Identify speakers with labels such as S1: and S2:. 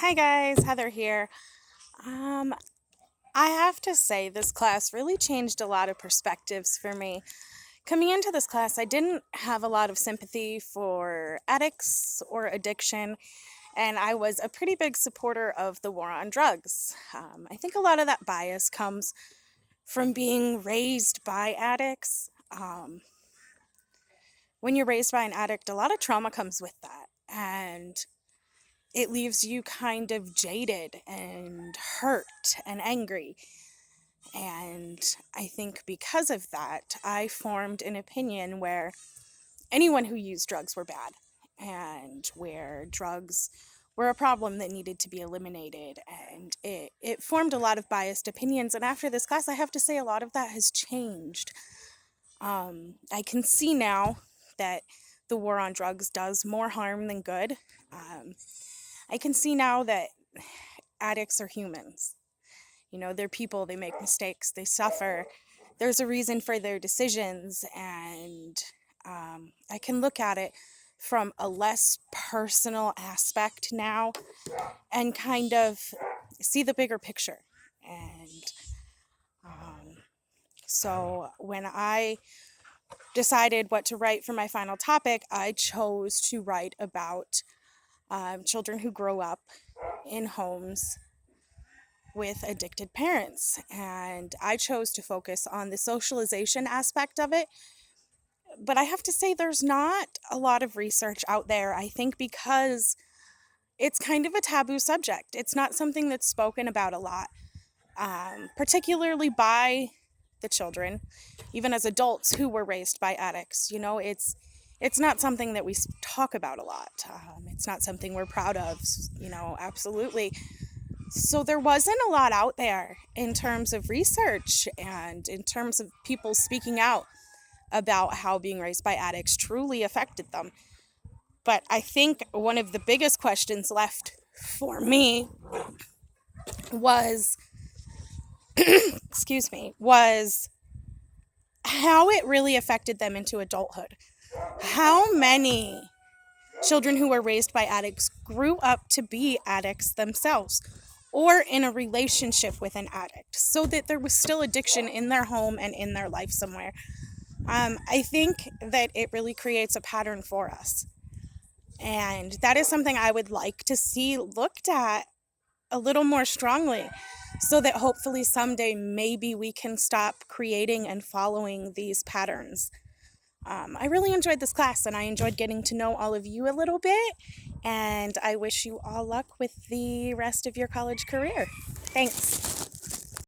S1: Hi guys, Heather here. Um, I have to say, this class really changed a lot of perspectives for me. Coming into this class, I didn't have a lot of sympathy for addicts or addiction, and I was a pretty big supporter of the war on drugs. I think a lot of that bias comes from being raised by addicts. When you're raised by an addict, a lot of trauma comes with that, and it leaves you kind of jaded and hurt and angry. And I think because of that, I formed an opinion where anyone who used drugs were bad and where drugs were a problem that needed to be eliminated. And it formed a lot of biased opinions. And after this class, I have to say a lot of that has changed. I can see now that the war on drugs does more harm than good. Um, I can see now that addicts are humans. You know, they're people, they make mistakes, they suffer. There's a reason for their decisions, and I can look at it from a less personal aspect now and kind of see the bigger picture. And so when I decided what to write for my final topic, I chose to write about children who grow up in homes with addicted parents. And I chose to focus on the socialization aspect of it. But I have to say, there's not a lot of research out there, I think, because it's kind of a taboo subject. It's not something that's spoken about a lot, particularly by the children, even as adults who were raised by addicts. You know, it's not something that we talk about a lot. It's not something we're proud of, absolutely. So there wasn't a lot out there in terms of research and in terms of people speaking out about how being raised by addicts truly affected them. But I think one of the biggest questions left for me was, was how it really affected them into adulthood. How many children who were raised by addicts grew up to be addicts themselves or in a relationship with an addict, so that there was still addiction in their home and in their life somewhere. I think that it really creates a pattern for us. And that is something I would like to see looked at a little more strongly, so that hopefully someday maybe we can stop creating and following these patterns. I really enjoyed this class, and I enjoyed getting to know all of you a little bit, and I wish you all luck with the rest of your college career. Thanks.